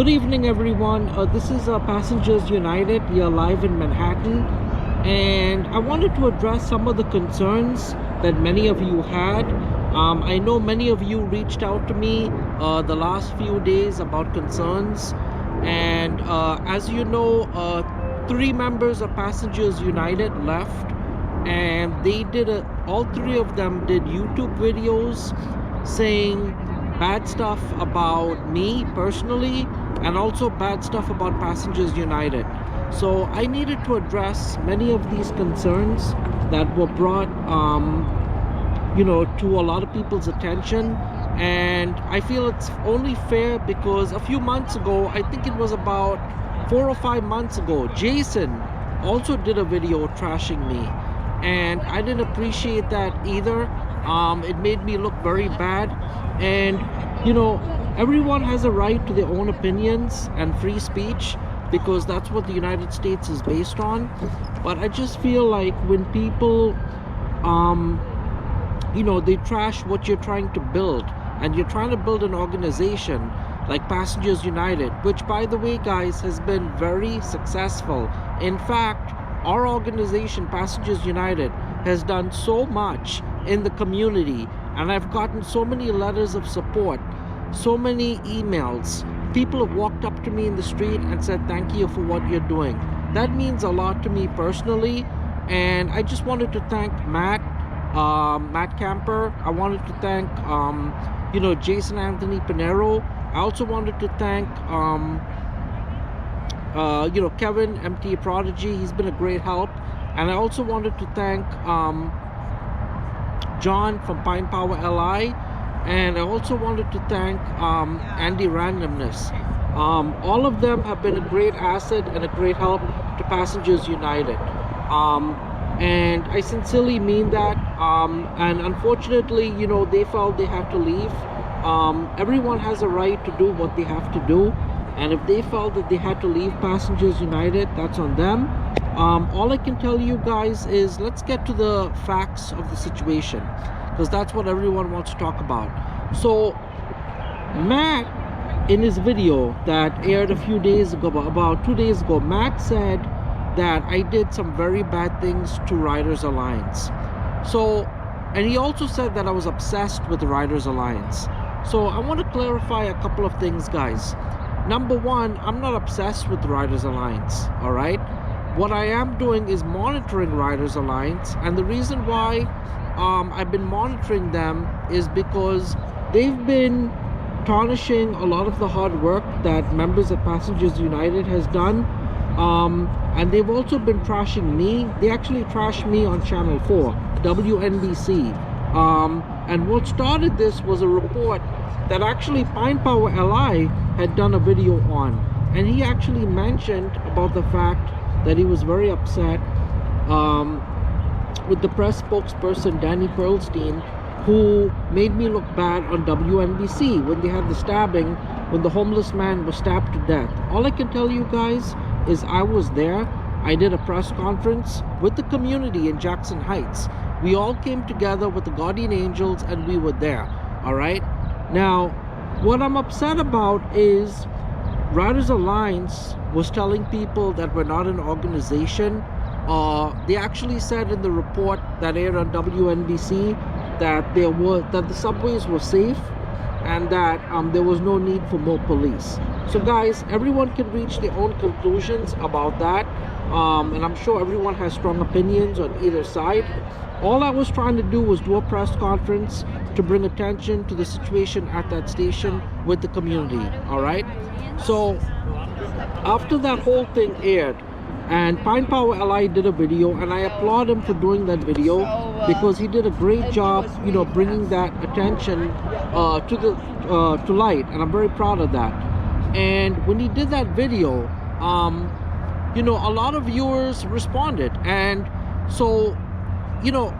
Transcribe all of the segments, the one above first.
Good evening, everyone. This is Passengers United. We are live in Manhattan, and I wanted to address some of the concerns that many of you had. I know many of you reached out to me the last few days about concerns, and as you know, 3 members of Passengers United left, and all 3 of them did YouTube videos saying bad stuff about me personally and also bad stuff about Passengers United. So I needed to address many of these concerns that were brought to a lot of people's attention, and I feel it's only fair because a few months ago, I think it was about 4 or 5 months ago, Jason also did a video trashing me, and I didn't appreciate that either. It made me look very bad, and everyone has a right to their own opinions and free speech because that's what the United States is based on. But I just feel like when people they trash what you're trying to build, and you're trying to build an organization like Passengers United, which, by the way, guys, has been very successful. In fact, our organization, Passengers United, has done so much in the community, and I've gotten so many letters of support, so many emails. People have walked up to me in the street and said thank you for what you're doing. That means a lot to me personally, and I just wanted to thank Matt Camper. I wanted to thank Jason Anthony Pinero. I also wanted to thank Kevin MT Prodigy. He's been a great help. And I also wanted to thank John from Pine Power LI, and I also wanted to thank Andy Randomness. All of them have been a great asset and a great help to Passengers United, and I sincerely mean that. And unfortunately, they felt they have to leave. Everyone has a right to do what they have to do, and if they felt that they had to leave Passengers United, that's on them. All I can tell you guys is let's get to the facts of the situation, because that's what everyone wants to talk about. So Matt, in his video that aired a few days ago, about 2 days ago, Matt said that I did some very bad things to Riders Alliance. And he also said that I was obsessed with the Riders Alliance. So I want to clarify a couple of things, guys. Number one, I'm not obsessed with the Riders Alliance, all right? What I am doing is monitoring Riders Alliance, and the reason why I've been monitoring them is because they've been tarnishing a lot of the hard work that members of Passengers United has done, and they've also been trashing me. They actually trashed me on Channel 4, WNBC, and what started this was a report that actually Pine Power LI had done a video on, and he actually mentioned about the fact that he was very upset with the press spokesperson Danny Pearlstein, who made me look bad on WNBC when they had the stabbing, when the homeless man was stabbed to death. All I can tell you guys is I was there. I did a press conference with the community in Jackson Heights. We all came together with the Guardian Angels, and we were there, all right? Now, what I'm upset about is Riders Alliance was telling people that we're not an organization. They actually said in the report that aired on WNBC that the subways were safe, and that there was no need for more police. So guys, everyone can reach their own conclusions about that, and I'm sure everyone has strong opinions on either side. All I was trying to do was do a press conference to bring attention to the situation at that station with the community, all right? So after that whole thing aired, and Pine Power LI did a video, and I applaud him for doing that video because he did a great job, bringing that attention to light, and I'm very proud of that. And when he did that video, a lot of viewers responded, and so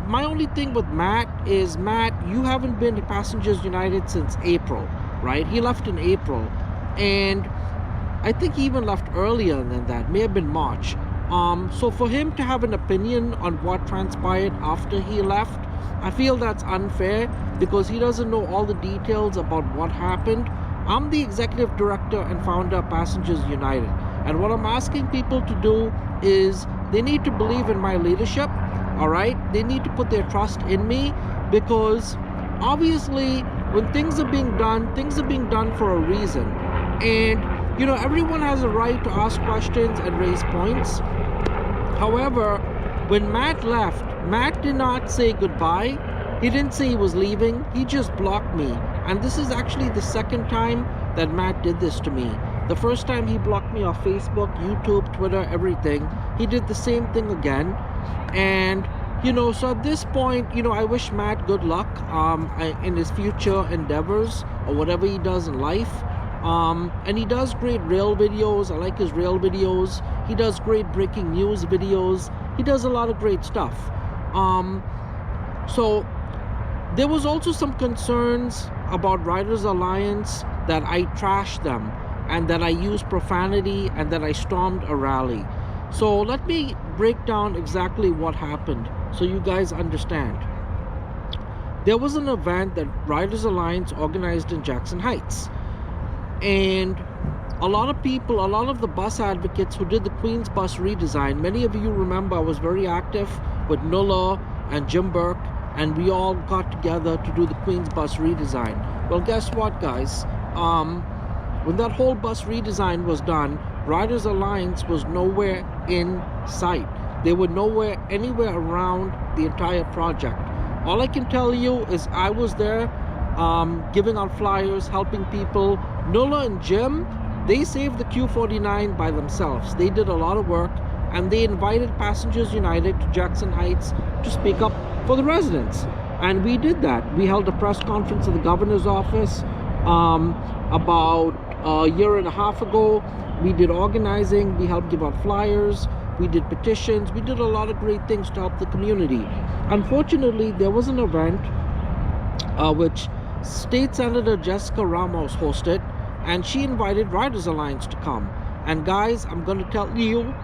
my only thing with Matt is, Matt, you haven't been to Passengers United since April, right? He left in April, and I think he even left earlier than that, may have been March. So for him to have an opinion on what transpired after he left, I feel that's unfair because he doesn't know all the details about what happened. I'm the executive director and founder of Passengers United. And what I'm asking people to do is they need to believe in my leadership, all right? They need to put their trust in me, because obviously when things are being done for a reason. And, everyone has a right to ask questions and raise points. However, when Matt left, Matt did not say goodbye. He didn't say he was leaving. He just blocked me. And this is actually the second time that Matt did this to me. The first time he blocked me off Facebook, YouTube, Twitter, everything. He did the same thing again. And, so at this point, I wish Matt good luck in his future endeavors or whatever he does in life. And he does great rail videos. I like his rail videos. He does great breaking news videos. He does a lot of great stuff. So there was also some concerns about Riders Alliance that I trashed them and that I used profanity and that I stormed a rally. So let me break down exactly what happened so you guys understand. There was an event that Riders Alliance organized in Jackson Heights. And a lot of the bus advocates who did the Queens bus redesign, many of you remember I was very active with Nulla and Jim Burke, and we all got together to do the Queens bus redesign. Well, guess what, guys? When that whole bus redesign was done, Riders Alliance was nowhere in sight. They were anywhere around the entire project. All I can tell you is I was there giving out flyers, helping people. Nulla and Jim, they saved the Q49 by themselves. They did a lot of work, and they invited Passengers United to Jackson Heights to speak up for the residents. And we did that. We held a press conference at the governor's office about a year and a half ago. We did organizing. We helped give out flyers. We did petitions. We did a lot of great things to help the community. Unfortunately, there was an event which State Senator Jessica Ramos hosted, and she invited Riders Alliance to come. And guys, I'm going to tell you,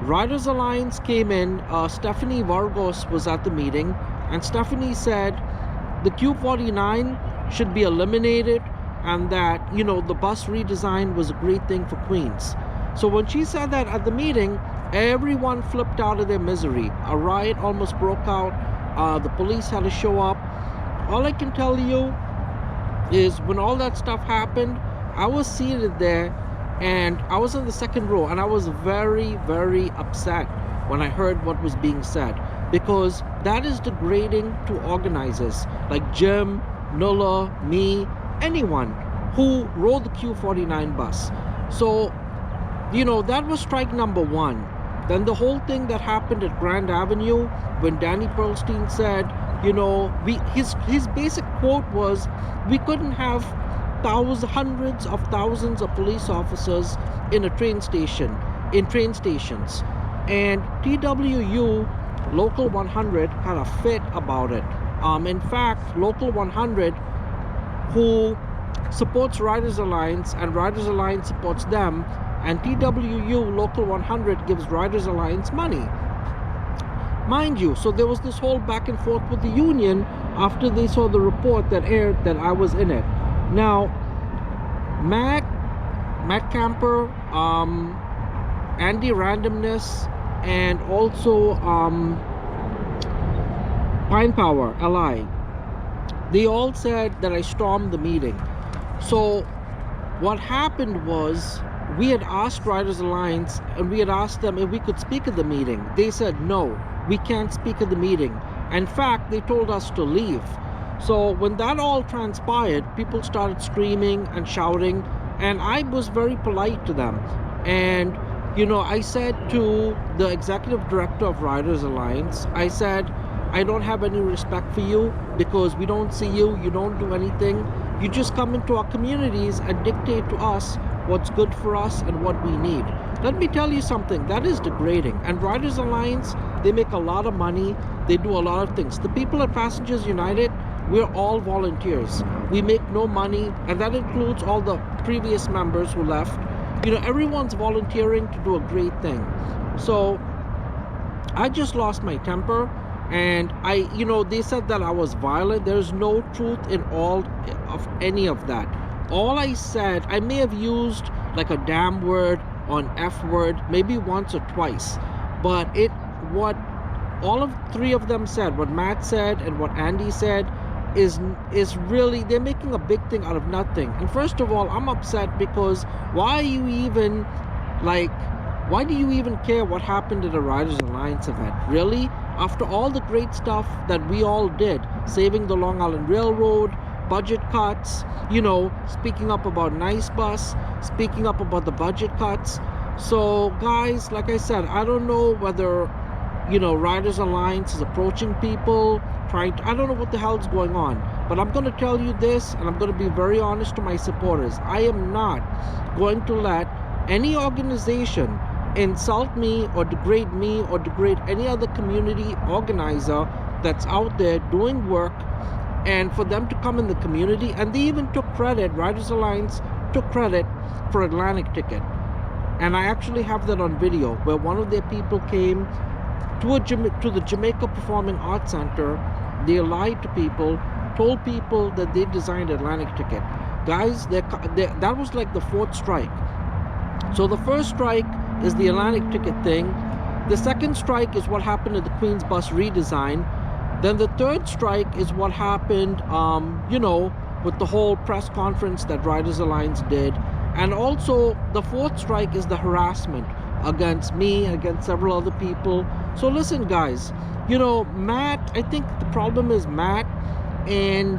Riders Alliance came in. Stephanie Vargas was at the meeting, and Stephanie said the Q49 should be eliminated, and that, the bus redesign was a great thing for Queens. So when she said that at the meeting, everyone flipped out of their misery. A riot almost broke out. The police had to show up. All I can tell you is when all that stuff happened, I was seated there and I was in the second row, and I was very, very upset when I heard what was being said, because that is degrading to organizers like Jim, Nulla, me, anyone who rode the Q49 bus. So, that was strike number one. Then the whole thing that happened at Grand Avenue when Danny Pearlstein said, his basic quote was, we couldn't have hundreds of thousands of police officers in train stations. And TWU Local 100 had a fit about it. In fact, Local 100, who supports Riders Alliance, and Riders Alliance supports them, and TWU Local 100 gives Riders Alliance money. Mind you, so there was this whole back and forth with the union after they saw the report that aired that I was in it. Now, Matt Camper, Andy Randomness, and also Pine Power, LI, they all said that I stormed the meeting. So what happened was, we had asked Riders Alliance, and we had asked them if we could speak at the meeting. They said, no, we can't speak at the meeting. In fact, they told us to leave. So when that all transpired, people started screaming and shouting, and I was very polite to them. And, I said to the executive director of Riders Alliance, I said, I don't have any respect for you because we don't see you, you don't do anything. You just come into our communities and dictate to us what's good for us and what we need. Let me tell you something, that is degrading. And Riders Alliance, they make a lot of money. They do a lot of things. The people at Passengers United, we're all volunteers. We make no money, and that includes all the previous members who left. Everyone's volunteering to do a great thing. So I just lost my temper, and they said that I was violent. There's no truth in all of any of that. All I said, I may have used like a damn word on F word maybe once or twice, but what all of three of them said, what Matt said and what Andy said, is really, they're making a big thing out of nothing. And first of all, I'm upset because why do you even care what happened at the Riders Alliance event? Really? After all the great stuff that we all did, saving the Long Island Railroad, budget cuts, speaking up about Nice Bus, speaking up about the budget cuts. So guys, like I said, I don't know whether Riders Alliance is approaching people, I don't know what the hell's going on, but I'm going to tell you this, and I'm going to be very honest to my supporters. I am not going to let any organization insult me or degrade any other community organizer that's out there doing work, and for them to come in the community. And they even took credit, Riders Alliance took credit for Atlantic Ticket, and I actually have that on video, where one of their people came to the Jamaica Performing Arts Center. They lied to people, told people that they designed Atlantic Ticket. Guys, that was like the fourth strike. So the first strike is the Atlantic Ticket thing. The second strike is what happened at the Queen's Bus redesign. Then the third strike is what happened, with the whole press conference that Riders Alliance did. And also the fourth strike is the harassment against me, against several other people. So listen, guys, Matt, I think the problem is Matt and